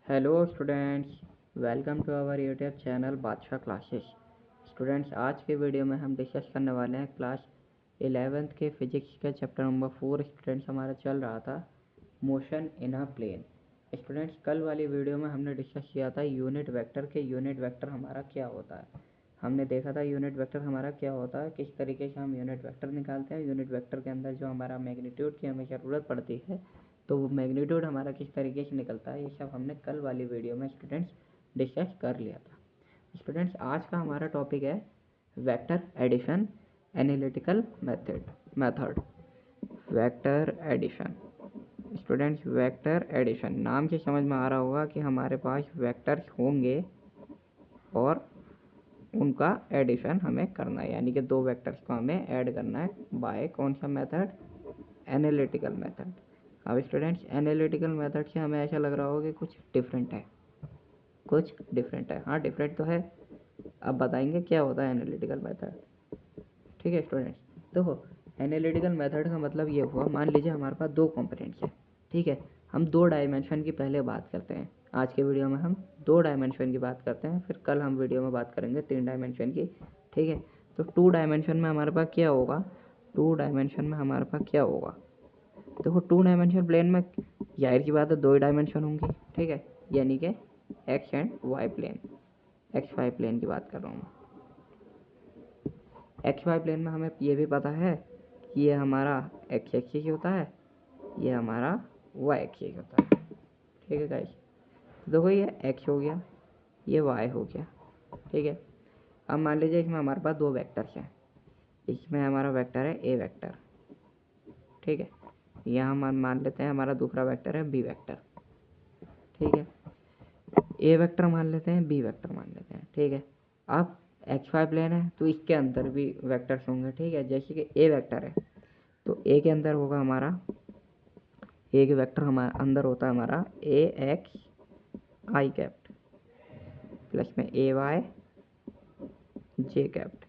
Hello students, welcome to our YouTube channel Badshah classes. Students, आज के video में हम डिस्कस करने वाले हैं क्लास 11th के फिजिक्स के चैप्टर नंबर 4। स्टूडेंट्स, हमारा चल रहा था motion in a plane. Students, कल वाली वीडियो में हमने डिस्कस किया था यूनिट वेक्टर के यूनिट वेक्टर हमारा क्या होता है। हमने देखा था यूनिट वेक्टर हमारा क्या होता है, किस तरीके से हम यूनिट वेक्टर निकालते हैं। यूनिट वेक्टर के अंदर जो हमारा मैग्नीट्यूड की हमें ज़रूरत पड़ती है, तो वो मैग्नीट्यूड हमारा किस तरीके से निकलता है, ये सब हमने कल वाली वीडियो में स्टूडेंट्स डिस्कस कर लिया था। स्टूडेंट्स, आज का हमारा टॉपिक है vector addition analytical method. Vector addition. Students, vector addition नाम से समझ में आ रहा होगा कि हमारे पास वेक्टर्स होंगे और उनका एडिशन हमें करना है, यानी कि दो वेक्टर्स को हमें ऐड करना है बाय कौन सा मेथड, एनालिटिकल मेथड। अब स्टूडेंट्स, एनालिटिकल मेथड से हमें ऐसा लग रहा होगा कि कुछ डिफरेंट है, कुछ डिफरेंट है। हाँ, डिफरेंट तो है। अब बताएंगे क्या होता है एनालिटिकल मेथड। ठीक है स्टूडेंट्स, देखो, एनालिटिकल मेथड का मतलब ये हुआ, मान लीजिए हमारे पास दो कंपोनेंट्स हैं। ठीक है, हम दो डायमेंशन की पहले बात करते हैं। आज के वीडियो में हम दो डायमेंशन की बात करते हैं, फिर कल हम वीडियो में बात करेंगे तीन डायमेंशन की। ठीक है, तो टू डायमेंशन में हमारे पास क्या होगा, टू डायमेंशन में हमारे पास क्या होगा। देखो, टू डायमेंशन प्लेन में जाहिर सी बात है दो ही डायमेंशन होंगी। ठीक है, यानी कि X and Y plane, X Y plane की बात कर रहा हूँ मैं। एक्स वाई प्लेन में हमें ये भी पता है कि ये हमारा एक्स एक्सिस होता है, ये हमारा वाई एक्सिस होता है। ठीक है गाइस, तो देखो ये एक्स हो गया, ये वाई हो गया। ठीक है, अब मान लीजिए इसमें हमारे पास दो वेक्टर्स हैं। इसमें हमारा वेक्टर है ए वेक्टर। ठीक है, यहाँ हम मान लेते हैं हमारा दूसरा वेक्टर है बी वेक्टर। ठीक है, ए वेक्टर मान लेते हैं, बी वेक्टर मान लेते हैं। ठीक है, अब एक्स वाई प्लेन है तो इसके अंदर भी वेक्टर्स होंगे। ठीक है, जैसे कि ए वेक्टर है तो ए के अंदर होगा हमारा, ए के वेक्टर हमारा अंदर होता है हमारा ए एक्स आई कैप्ट प्लस में ए वाई जे कैप्ट।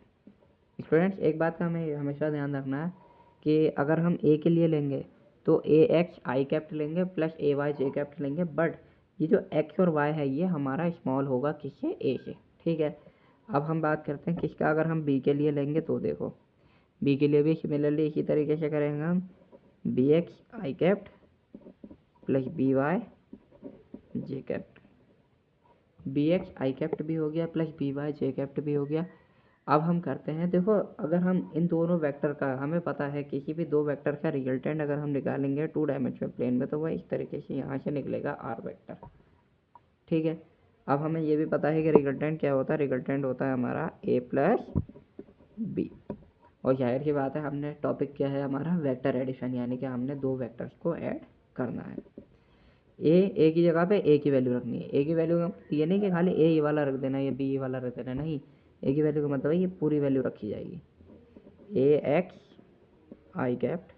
स्टूडेंट्स, एक बात का हमें हमेशा ध्यान रखना है कि अगर हम ए के लिए लेंगे तो ए एक्स आई कैप्ट लेंगे plus A Y J kept लेंगे, बट ये जो एक्स और वाई है ये हमारा स्मॉल होगा किससे, ए से। ठीक है, अब हम बात करते हैं किसका, अगर हम बी के लिए लेंगे तो देखो, बी के लिए भी सिमिलरली इसी तरीके से करेंगे हम, B X I capped plus B Y J capped. B X I capped भी हो गया plus B Y J capped भी हो गया। अब हम करते हैं, देखो, अगर हम इन दोनों वेक्टर का, हमें पता है किसी भी दो वेक्टर का रिजल्टेंट अगर हम निकालेंगे टू डायमेंशनल प्लेन में तो वह इस तरीके से यहाँ से निकलेगा आर वेक्टर। ठीक है, अब हमें ये भी पता है कि रिजल्टेंट क्या होता है, रिजल्टेंट होता है हमारा ए प्लस बी। और जाहिर सी बात है हमने टॉपिक क्या है हमारा, वेक्टर एडिशन, यानी कि हमने दो वेक्टर्स को ऐड करना है। ए की जगह पे ए की वैल्यू रखनी है। ए की वैल्यू ये नहीं कि खाली ए ये वाला रख देना या बी ये वाला रख देना, नहीं, ए की वैल्यू का मतलब है ये पूरी वैल्यू रखी जाएगी। A X I capped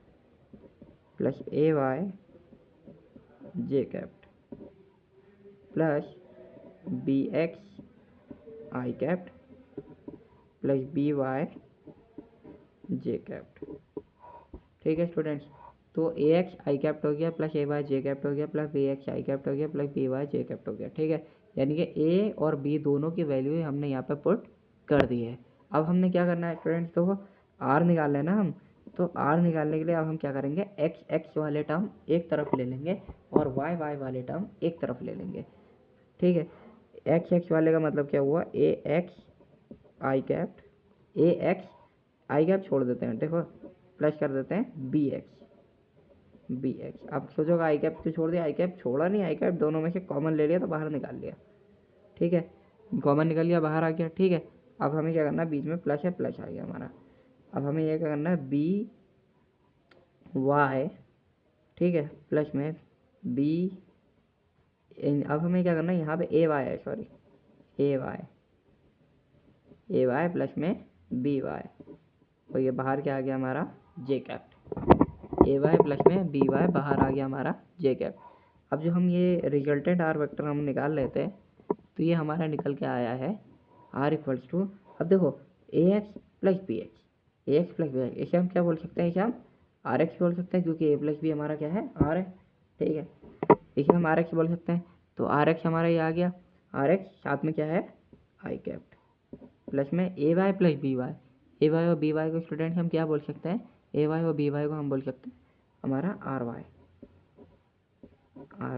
plus A Y J capped plus B X I capped plus B Y J capped. ठीक है स्टूडेंट्स, तो ए एक्स आई कैप्ट हो गया plus A Y J capped हो गया plus B X I capped हो गया plus B Y J capped हो गया। ठीक है, यानी कि ए और बी दोनों की वैल्यू हमने यहाँ पे पुट कर दी है। अब हमने क्या करना है स्टूडेंट्स, तो आर निकाल लेना हम। तो आर निकालने के लिए अब हम क्या करेंगे, एक्स एक्स वाले टर्म एक तरफ ले लेंगे और वाई वाई वाले टर्म एक तरफ ले लेंगे। ठीक है, एक्स एक्स वाले का मतलब क्या हुआ, A X I capped, A X I cap छोड़ देते हैं, देखो, प्लस कर देते हैं बी एक्स, बी एक्स। अब सोचोगे आई कैप क्यों छोड़ दिया, आई कैप छोड़ा नहीं, आई कैप दोनों में से कॉमन ले लिया तो बाहर निकाल लिया। ठीक है, कॉमन निकल लिया, बाहर आ गया। ठीक है, अब हमें क्या करना है, बीच में प्लस है, प्लस आ गया हमारा। अब हमें यह क्या करना है, बी वाई, ठीक है, प्लस में बी, अब हमें क्या करना है, यहाँ पे ए वाई है, सॉरी, ए वाई प्लस में बी वाई, और ये बाहर क्या आ गया हमारा, जे कैप्ट। ए वाई प्लस में बी वाई बाहर आ गया हमारा जे कैप्ट। अब जो हम ये रिजल्टेंट आर वेक्टर हम निकाल लेते हैं तो ये हमारा निकल के आया है आर इक्वल्स टू, अब देखो, ए एक्स प्लस बी एक्स, ए एक्स प्लस बी एक्स, इसे हम क्या बोल सकते हैं, इसे हम आर एक्स बोल सकते हैं क्योंकि ए प्लस बी हमारा क्या है, आर है। ठीक है, इसे हम आर एक्स बोल सकते हैं। तो आर एक्स हमारा ये आ गया, आर एक्स साथ में क्या है आई कैप्ट, प्लस में ए वाई प्लस बी वाई, ए वाई और बी वाई को स्टूडेंट हम क्या बोल सकते हैं, ए वाई और बी वाई को हम बोल सकते हैं हमारा आर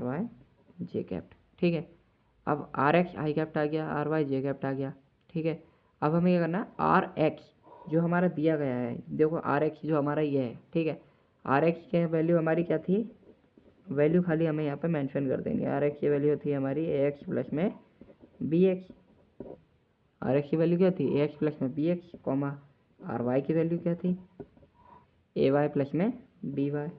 वाई जे कैप्ट। ठीक है, अब आर एक्स आई कैप्ट आ गया, आर वाई जे कैप्ट आ गया। ठीक है, अब हमें क्या करना है, आर एक्स जो हमारा दिया गया है, देखो आर एक्स जो हमारा ये है, ठीक है, आर एक्स की वैल्यू हमारी क्या थी, वैल्यू खाली हमें यहाँ पे मेंशन कर देंगे। आर एक्स की वैल्यू थी हमारी ए एक्स प्लस में बी एक्स, आर एक्स की वैल्यू क्या थी ए एक्स प्लस में B X, comma R Y की वैल्यू क्या थी ए वाई प्लस में बी वाई।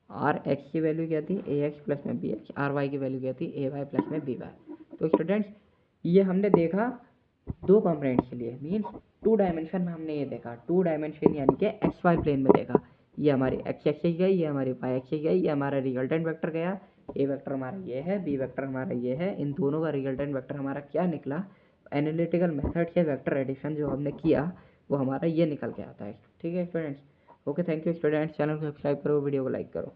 आर एक्स की वैल्यू क्या थी ए एक्स प्लस में बी एक्स, आर वाई की वैल्यू क्या थी ए वाई प्लस में बी वाई। तो स्टूडेंट्स ये हमने देखा दो कंपोनेंट्स के लिए, मीन्स 2 डायमेंशन में हमने ये देखा, 2 डायमेंशन यानी कि एक्स वाई प्लेन में देखा। ये हमारी एक्स एक्सिस गई, ये हमारी वाई एक्सिस गई, ये हमारा रिजल्टेंट वेक्टर गया, ए वेक्टर हमारा ये है, बी वेक्टर हमारा ये है, इन दोनों का रिजल्टेंट वेक्टर हमारा क्या निकला, एनालिटिकल मेथड से वेक्टर एडिशन जो हमने किया वो हमारा ये निकल के आता है। ठीक है students, okay thank you students, channel को सब्सक्राइब करो, वीडियो को लाइक करो।